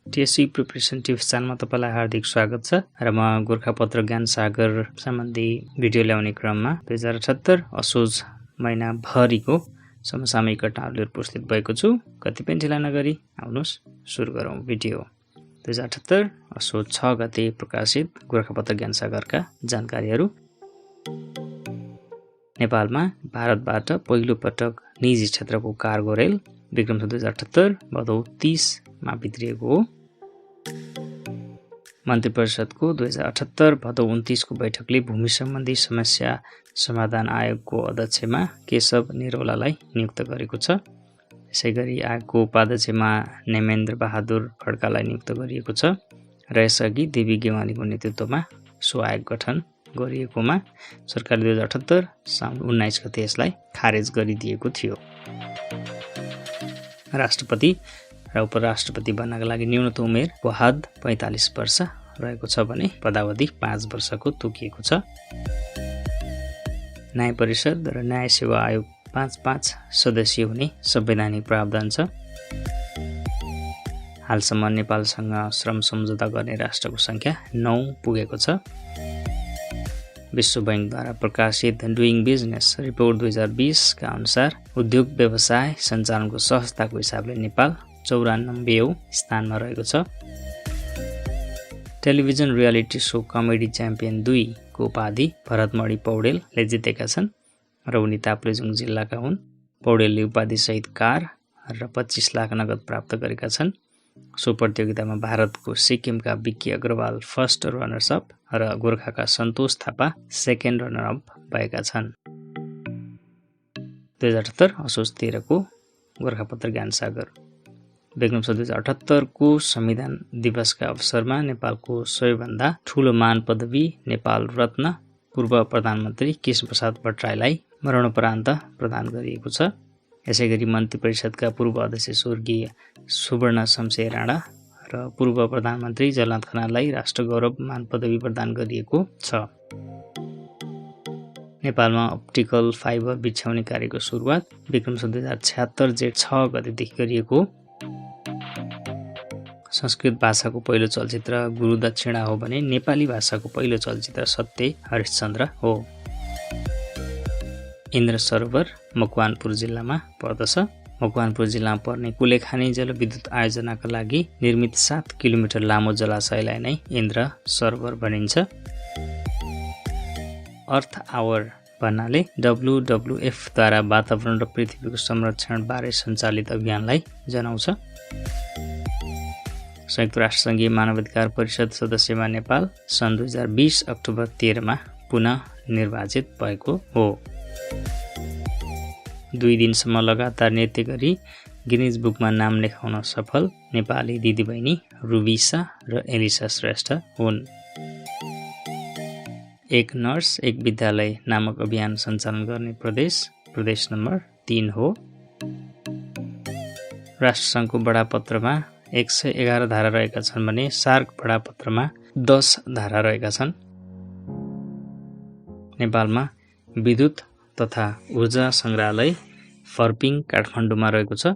TSC preparation tips च्यानलमा तपाईलाई हार्दिक स्वागत छ र म गोरखापत्र ज्ञान सागर सम्बन्धी भिडियो ल्याउने क्रममा 2078 असोज महिना भरिको समसामयिक घटनाहरू उपस्थित भएको छु। कति पनि ढिला नगरी आउनुस् सुरु गरौँ भिडियो। 2078 असोज 6 गते प्रकाशित गोरखापत्र ज्ञान सागरका जानकारीहरू। नेपालमा भारतबाट पहिलो पटक निजी क्षेत्रको कार्गो रेल विक्रम 2078 भदौ 30 मा भित्रिएको हो। मन्त्री परिषदको 2078 भदौ 29 को बैठकले भूमि सम्बन्धी समस्या समाधान आयोगको अध्यक्षमा केशव निरौलालाई नियुक्त गरेको छ। यसैगरी आयोगको उपाध्यक्षमा नेमेन्द्र बहादुर खड्कालाई नियुक्त गरिएको छ र यसअघि देवी गेवालीको नेतृत्वमा सो आयोग गठन गरिएकोमा सरकारले 2078 साउन 19 गते यसलाई खारेज गरिदिएको थियो। राष्ट्रपति र उपराष्ट्रपति बन्नका लागि न्यूनतम उमेर वहाद 45 वर्ष रहेको छ भने पदावधि 5 वर्षको तोकिएको छ। न्याय परिषद र न्याय सेवा आयोग 5-5 सदस्यीय हुने संवैधानिक प्रावधान छ। हालसम्म नेपालसँग श्रम सम्झौता गर्ने राष्ट्रको संख्या 9 पुगेको छ। विश्व बैंकद्वारा प्रकाशित डुइङ बिजनेस रिपोर्ट 2020 का अनुसार उद्योग व्यवसाय सञ्चालनको सहजताको हिसाबले नेपाल 94औं स्थानमा रहेको छ। Television reality so comedy champion 2 को उपाधि भरतमणि पौडेलले जितेका छन् र उनी ताप्लेजुङ जिल्लाका हुन्। पौडेलले उपाधि सहित कार र 25 लाख नगद प्राप्त गरेका छन्। सो प्रतियोगितामा भारतको सिक्किमका Vicky Agrawal first runners up र गोरखाका Santosh Thapa second runner up भएका छन्। 2078 असोज 13 को गोरखापत्र ज्ञान सागर। विक्रम 2078 को संविधान दिवसका अवसरमा नेपालको सबैभन्दा ठूलो मान पदवी नेपाल रत्न पूर्व प्रधानमन्त्री केशवप्रसाद भट्टराईलाई मरणोपरान्त प्रदान गरिएको छ। यसैगरी मन्त्री परिषदका पूर्व अध्यक्ष स्वर्गीय सुवर्ण शमशेर राणा र पूर्व प्रधानमन्त्री जलनाथ खनाललाई राष्ट्र गौरव मान पदवी प्रदान गरिएको छ। नेपालमा अप्टिकल फाइबर बिछ्याउने कार्यको सुरुवात विक्रम 2076 जेठ 6 गतेदेखि गरिएको। संस्कृत भाषाको पहिलो चलचित्र गुरु दक्षिणा हो भने नेपाली भाषाको पहिलो चलचित्र सत्य हरिश्चन्द्र हो। इन्द्र सरोवर मकवानपुर जिल्लामा पर्दछ। मकवानपुर जिल्लामा पर्ने कुलेखानी जलविद्युत आयोजनाका लागि निर्मित 7 किलोमिटर लामो जलाशयलाई नै इन्द्र सरोवर भनिन्छ। अर्थ आवर भन्नाले WWF द्वारा वातावरण र पृथ्वीको संरक्षण बारे सञ्चालित अभियानलाई जनाउँछ। संयुक्त राष्ट्रसङ्घीय मानवाधिकार परिषद सदस्यमा नेपाल सन् 2020 अक्टोबर 13 मा पुनः निर्वाचित भएको हो। 2 दिनसम्म लगातार नृत्य गरी गिनिज बुकमा नाम लेखाउन सफल नेपाली दिदीबहिनी रुबिसा र एलिसा श्रेष्ठ हुन्। एक नर्स एक विद्यालय नामक अभियान सञ्चालन गर्ने प्रदेश नम्बर 3 हो। राष्ट्रसङ्घको बडापत्रमा 111 धारा रहेका छन् भने सार्क बडापत्रमा 10 धारा रहेका छन्। नेपालमा विद्युत तथा ऊर्जा सङ्ग्रहालय फर्पिङ काठमाडौँमा रहेको छ।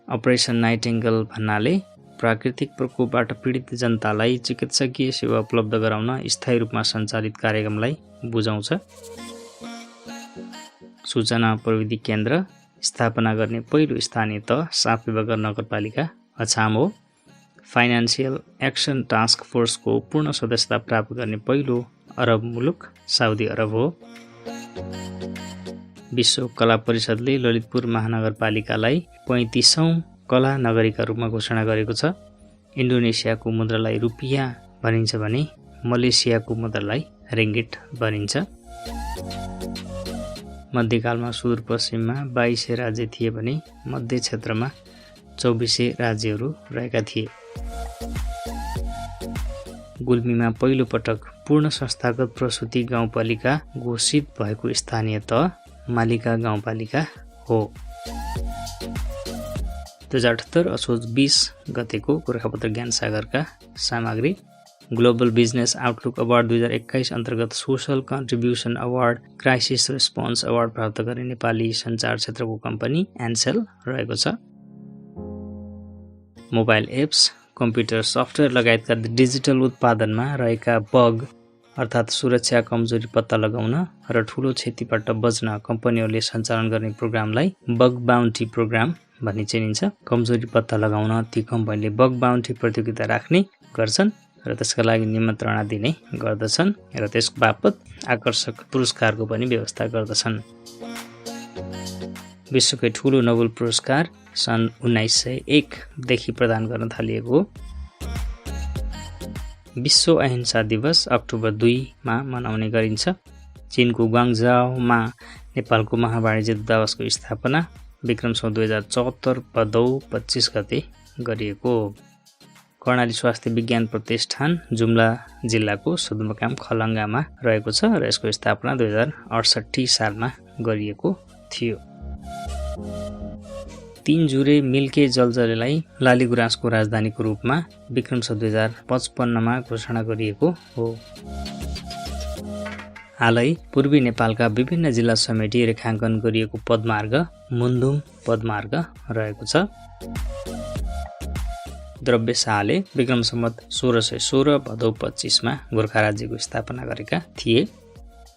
अपरेसन नाइटिङ्गल भन्नाले प्राकृतिक प्रकोपबाट पीडित जनतालाई चिकित्सकीय सेवा उपलब्ध गराउन स्थायी रूपमा सञ्चालित कार्यक्रमलाई बुझाउँछ। सूचना प्रविधि केन्द्र स्थापना गर्ने पहिलो स्थानीय तह सापविभाग नगरपालिका अछाम हो। फाइनान्सियल एक्सन टास्क फोर्सको पूर्ण सदस्यता प्राप्त गर्ने पहिलो अरब मुलुक साउदी अरब हो। विश्व कला परिषदले ललितपुर महानगरपालिकालाई 35औं कला नगरीका रूपमा घोषणा गरेको छ। इन्डोनेसियाको मुद्रालाई रुपियाँ भनिन्छ भने मलेसियाको मुद्रालाई रिङ्गिट भनिन्छ। मध्यकालमा सुदूरपश्चिममा 22 राज्य थिए भने मध्य क्षेत्रमा 24 राज्यहरू रहेका थिए। गुल्मीमा पहिलो पटक पूर्ण संस्थागत प्रसूति गाउँपालिका घोषित भएको स्थानीय तह मालिका गाउँपालिका हो। 2078 असोज 20 गतेको गोरखापत्र ज्ञान सागरका सामग्री। ग्लोबल बिजनेस आउटलुक अवार्ड 2021 अन्तर्गत social contribution award crisis response award प्राप्त गर्ने नेपाली सञ्चार क्षेत्रको कम्पनी एन्सेल रहेको छ। मोबाइल एप्स कम्प्युटर सफ्टवेयर लगायतका डिजिटल उत्पादनमा रहेका बग अर्थात् सुरक्षा कमजोरी पत्ता लगाउन र ठूलो क्षतिबाट बच्न कम्पनीहरूले सञ्चालन गर्ने प्रोग्रामलाई बग बाउन्टी प्रोग्राम भनी चिनिन्छ। कमजोरी पत्ता लगाउन ती कम्पनीले बग बाउन्टी प्रतियोगिता राख्ने गर्छन् र त्यसका लागि निमन्त्रणा दिने गर्दछन् र त्यसको बापत आकर्षक पुरस्कारको पनि व्यवस्था गर्दछन्। विश्वकै ठूलो नोबेल पुरस्कार सन् 1901 देखि प्रदान गर्न थालिएको हो। विश्व अहिंसा दिवस अक्टोबर 2 मा मनाउने गरिन्छ। चीनको ग्वाङ्गझाओमा नेपालको महावाणिज्य दूतावासको स्थापना विक्रम सम्वत 2074 भदौ 25 गते गरिएको हो। कर्णाली स्वास्थ्य विज्ञान प्रतिष्ठान जुम्ला जिल्लाको सदरमुकाम खलङ्गामा रहेको छ र यसको स्थापना 2068 सालमा गरिएको थियो। 3 जुरे मिल्के जलजलेलाई लालीगुराँसको राजधानीको रूपमा विक्रम सम्वत 2055 मा घोषणा गरिएको हो। हालै पूर्वी नेपालका विभिन्न जिल्ला समेटी रेखाङ्कन गरिएको पदमार्ग मुन्धुम पदमार्ग रहेको छ। द्रव्य शाहले विक्रम सम्वत 1616 भदौ 25 मा गोर्खा राज्यको स्थापना गरेका थिए।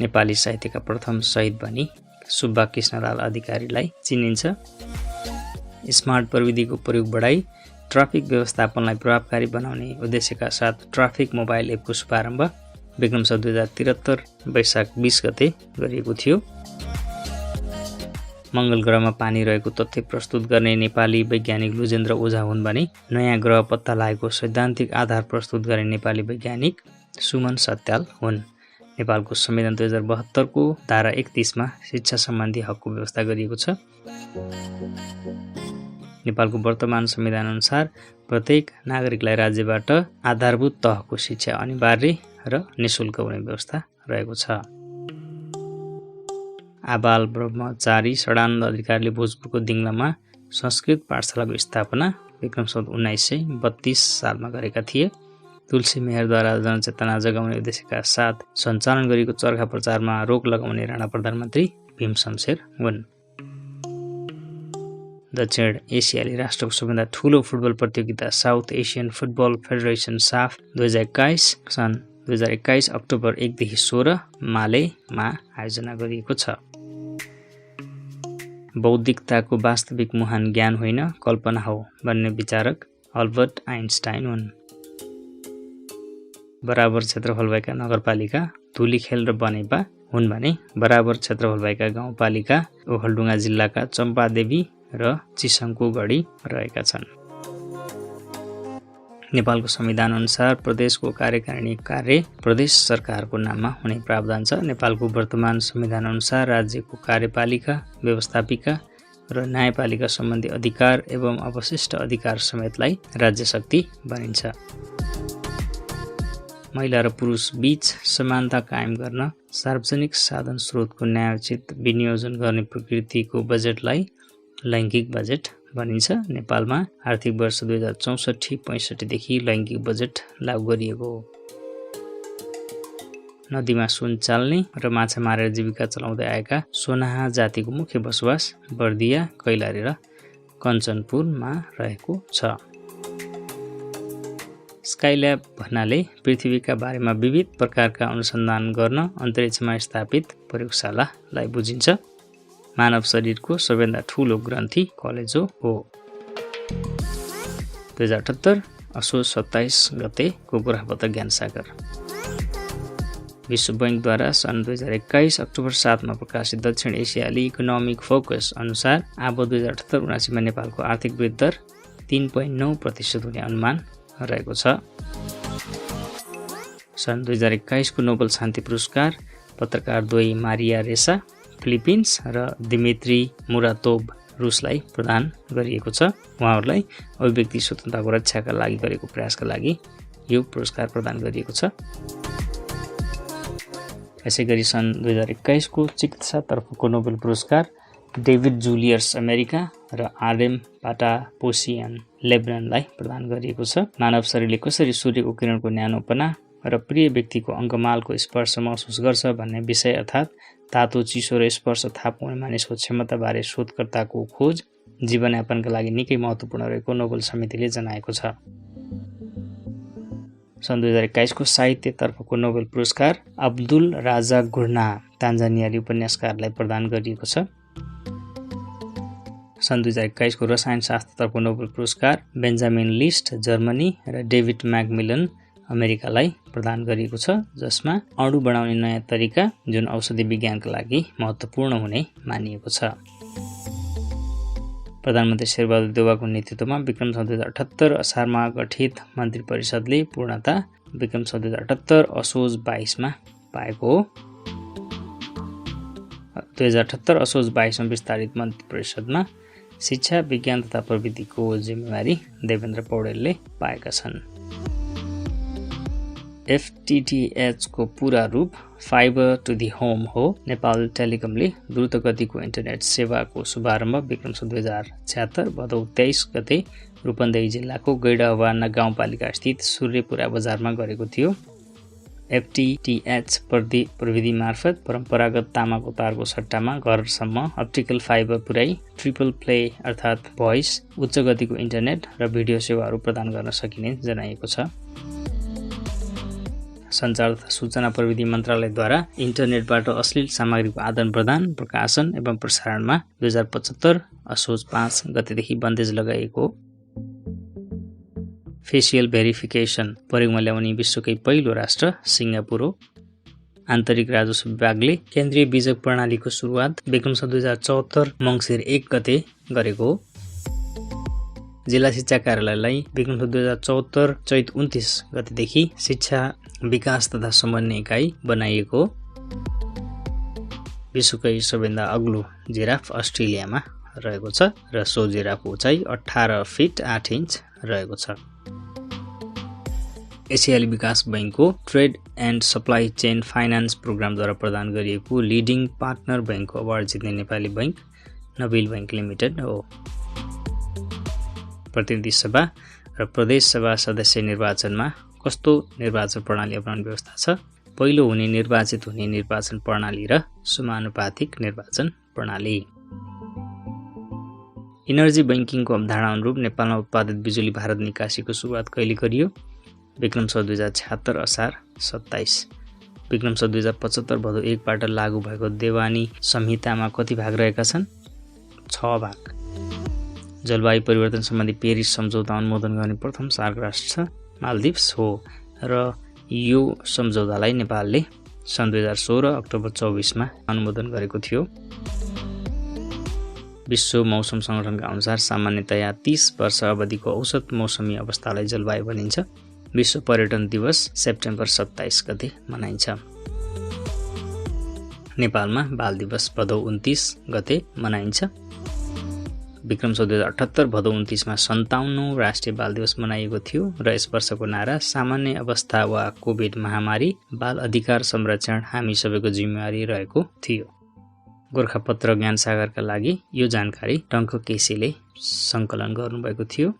नेपाली साहित्यका प्रथम शहीद भनी सुब्बा कृष्णलाल अधिकारीलाई चिनिन्छ। स्मार्ट प्रविधिको प्रयोग बढाई ट्राफिक व्यवस्थापनलाई प्रभावकारी बनाउने उद्देश्यका साथ ट्राफिक मोबाइल एपको शुभारम्भ विक्रम सम्वत 2073 वैशाख 20 गते गरिएको थियो। मङ्गल ग्रहमा पानी रहेको तथ्य प्रस्तुत गर्ने नेपाली वैज्ञानिक लुजेन्द्र ओझा हुन् भने नयाँ ग्रह पत्ता लागेको सैद्धान्तिक आधार प्रस्तुत गर्ने नेपाली वैज्ञानिक सुमन सत्याल हुन्। नेपालको संविधान 2072 को धारा 31 मा शिक्षा सम्बन्धी हकको व्यवस्था गरिएको छ। नेपालको वर्तमान संविधान अनुसार प्रत्येक नागरिकलाई राज्यबाट आधारभूत तहको शिक्षा अनिवार्य र निशुल्क हुने व्यवस्था रहेको छ। आबाल ब्रह्मचारी सडानन्द अधिकारीले भोजपुरको दिङलामा संस्कृत पाठशालाको स्थापना विक्रम सम्वत 1932 सालमा गरेका थिए। तुलसी मेहरद्वारा जनचेतना जगाउने उद्देश्यका साथ सञ्चालन गरिएको चरखा प्रचारमा रोक लगाउने राणा प्रधानमन्त्री भीम शमशेर हुन्। दक्षिण एसियाली राष्ट्रको सबैभन्दा ठूलो फुटबल प्रतियोगिता साउथ एसियन फुटबल फेडरेसन साफ 2021 सन् 2021 अक्टोबर 1 देखि 16 मालेमा आयोजना गरिएको छ। बौद्धिकताको वास्तविक मुहान ज्ञान होइन कल्पना हो भन्ने विचारक अल्बर्ट आइन्स्टाइन हुन्। बराबर क्षेत्रफल भएका नगरपालिका धुलीखेल र बनेपा हुन् भने बराबर क्षेत्रफल भएका गाउँपालिका ओखलढुङ्गा जिल्लाका चम्पादेवी र चिसङ्कुगढी रहेका छन्। नेपालको संविधान अनुसार प्रदेशको कार्यकारिणी कार्य प्रदेश सरकारको नाममा हुने प्रावधान छ। नेपालको वर्तमान संविधान अनुसार राज्यको कार्यपालिका, व्यवस्थापिका र न्यायपालिका सम्बन्धी अधिकार एवं अवशिष्ट अधिकार समेतलाई राज्य शक्ति भनिन्छ। महिला र पुरुष बीच समानता कायम गर्न सार्वजनिक साधन स्रोतको न्यायोचित विनियोजन गर्ने प्रकृतिको बजेटलाई लैङ्गिक बजेट भनिन्छ। नेपालमा आर्थिक वर्ष 2064-65 देखि लैङ्गिक बजेट लागू गरिएको हो। नदीमा सुन चाल्ने र माछा मारेर जीविका चलाउँदै आएका सोनाहा जातिको मुख्य बसोबास बर्दिया, कैलाली र कञ्चनपुरमा रहेको छ। स्काइल्याब भन्नाले पृथ्वीका बारेमा विविध प्रकारका अनुसन्धान गर्न अन्तरिक्षमा स्थापित प्रयोगशालालाई बुझिन्छ। मानव शरीरको सबैभन्दा ठूलो ग्रन्थि कलेजो हो। 2078 असोज 27 गतेको गोरखापत्र ज्ञानसागर। विश्व बैंकद्वारा सन् 2021 अक्टोबर 7 मा प्रकाशित दक्षिण एसियाली इकोनोमिक फोकस अनुसार अब 2078-79 मा नेपालको आर्थिक वृद्धि दर 3.9% हुने अनुमान रहेको छ। सन् 2021 को नोबेल शान्ति पुरस्कार पत्रकार द्वय मारिया रेसा फिलिपिन्स र दिमित्री मुरातोभ रुसलाई प्रदान गरिएको छ। उहाँहरूलाई अभिव्यक्ति स्वतन्त्रताको रक्षाका लागि गरेको प्रयासका लागि यो पुरस्कार प्रदान गरिएको छ। यसैगरी सन् 2021 को चिकित्सातर्फको नोबेल पुरस्कार डेभिड जुलियर्स अमेरिका र आरएम पाटापोसियन लेबननलाई प्रदान गरिएको छ। मानव शरीरले कसरी सूर्यको किरणको न्यानोपना र प्रिय व्यक्तिको अङ्गमालको स्पर्श महसुस गर्छ भन्ने विषय अर्थात् तातो, चिसो र स्पर्श थाहा पाउने मानिसको क्षमताबारे शोधकर्ताको खोज जीवनयापनका लागि निकै महत्त्वपूर्ण रहेको नोबेल समितिले जनाएको छ। सन् 2021 को साहित्यतर्फको नोबेल पुरस्कार अब्दुल राजा गुर्ना तान्जानियाली उपन्यासकारलाई प्रदान गरिएको छ। सन् 2021 को रसायनशास्त्रतर्फको नोबेल पुरस्कार बेन्जामिन लिस्ट जर्मनी र डेभिड मैकमिलन अमेरिकालाई प्रदान गरिएको छ, जसमा अणु बनाउने नयाँ तरिका जुन औषधि विज्ञानका लागि महत्त्वपूर्ण हुने मानिएको छ। प्रधानमन्त्री शेरबहादुर देउवाको नेतृत्वमा विक्रम सम्वत 2078 असारमा गठित मन्त्री परिषदले पूर्णता विक्रम सम्वत 2078 असोज 22 मा पाएको हो। 2078 असोज 22 मा विस्तारित मन्त्री परिषदमा शिक्षा, विज्ञान तथा प्रविधिको जिम्मेवारी देवेन्द्र पौडेलले पाएका छन्। FTTH को पूरा रूप फाइबर टु दि होम हो। नेपाल टेलिकमले द्रुतगतिको इन्टरनेट सेवाको शुभारम्भ विक्रम सम्वत 2076 भदौ 23 गते रूपन्देही जिल्लाको गैडाहवाना गाउँपालिका स्थित सूर्यपुरा बजारमा गरेको थियो। FTTH प्रविधि मार्फत परम्परागत तामाको तारको सट्टामा घरसम्म अप्टिकल फाइबर पुर्याई ट्रिपल प्ले अर्थात् भोइस, उच्च गतिको इन्टरनेट र भिडियो सेवाहरू प्रदान गर्न सकिने जनाइएको छ। सञ्चार तथा सूचना प्रविधि मन्त्रालयद्वारा इन्टरनेटबाट अश्लील सामग्रीको आदान प्रदान, प्रकाशन एवं प्रसारणमा 2075 असोज 5 गतेदेखि बन्देज लगाइएको। फेसियल भेरिफिकेसन प्रयोगमा ल्याउने विश्वकै पहिलो राष्ट्र सिङ्गापुर हो। आन्तरिक राजस्व विभागले केन्द्रीय बीजक प्रणालीको सुरुवात विक्रम सम्वत 2074 मङ्सिर 1 गते गरेको हो। जिल्ला शिक्षा कार्यालयलाई विक्रम सम्वत 2074 चैत 29 गतेदेखि शिक्षा विकास तथा समन्वय इकाइ बनाइएको हो। विश्वकै सबैभन्दा अग्लो जिराफ अस्ट्रेलियामा रहेको छ र सो जिराफको उचाइ 18 फिट 8 इन्च रहेको छ। एसियाली विकास बैङ्कको trade and supply chain finance प्रोग्रामद्वारा प्रदान गरिएको लिडिङ पार्टनर बैङ्कको अवार्ड जित्ने नेपाली बैङ्क नबिल बैङ्क लिमिटेड हो। प्रतिनिधि सभा र प्रदेश सभा सदस्य निर्वाचनमा कस्तो निर्वाचन प्रणाली अपनाउने व्यवस्था छ? पहिलो हुने निर्वाचित हुने निर्वाचन प्रणाली र समानुपातिक निर्वाचन प्रणाली। इनर्जी बैंकिङको अवधारणा अनुरूप नेपालमा उत्पादित बिजुली भारत निकासीको सुरुवात कहिले गरियो? विक्रम सम्वत 2076 असार 27। विक्रम सम्वत 2075 भदौ 1 बाट लागू भएको देवानी संहितामा कति भाग रहेका छन्? 6 भाग। जलवायु परिवर्तन सम्बन्धी पेरिस सम्झौता अनुमोदन गर्ने प्रथम सार्क राष्ट्र मालदिभ्स हो र यो सम्झौतालाई नेपालले सन् 2016 अक्टोबर 24 मा अनुमोदन गरेको थियो। विश्व मौसम संगठनका अनुसार सामान्यतया 30 वर्ष अवधिको औसत मौसमी अवस्थालाई जलवायु भनिन्छ। विश्व पर्यटन दिवस सेप्टेम्बर 27 गते मनाइन्छ। नेपालमा बाल दिवस भदौ 29 गते मनाइन्छ। विक्रम सम्वत 2078 भदौ 29 मा 57औं राष्ट्रिय बाल दिवस मनाइएको थियो र यस वर्षको नारा सामान्य अवस्था वा कोभिड महामारी बाल अधिकार संरक्षण हामी सबैको जिम्मेवारी रहेको थियो। गोरखापत्र ज्ञान सागरका लागि यो जानकारी टङ्क केसीले सङ्कलन गर्नुभएको थियो।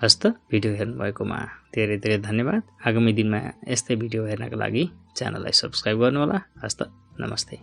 हस्त भिडियो हेर्नुभएकोमा धेरै धेरै धन्यवाद। आगामी दिनमा यस्तै भिडियो हेर्नका लागि च्यानललाई सब्स्क्राइब गर्नुहोला। हस्त नमस्ते।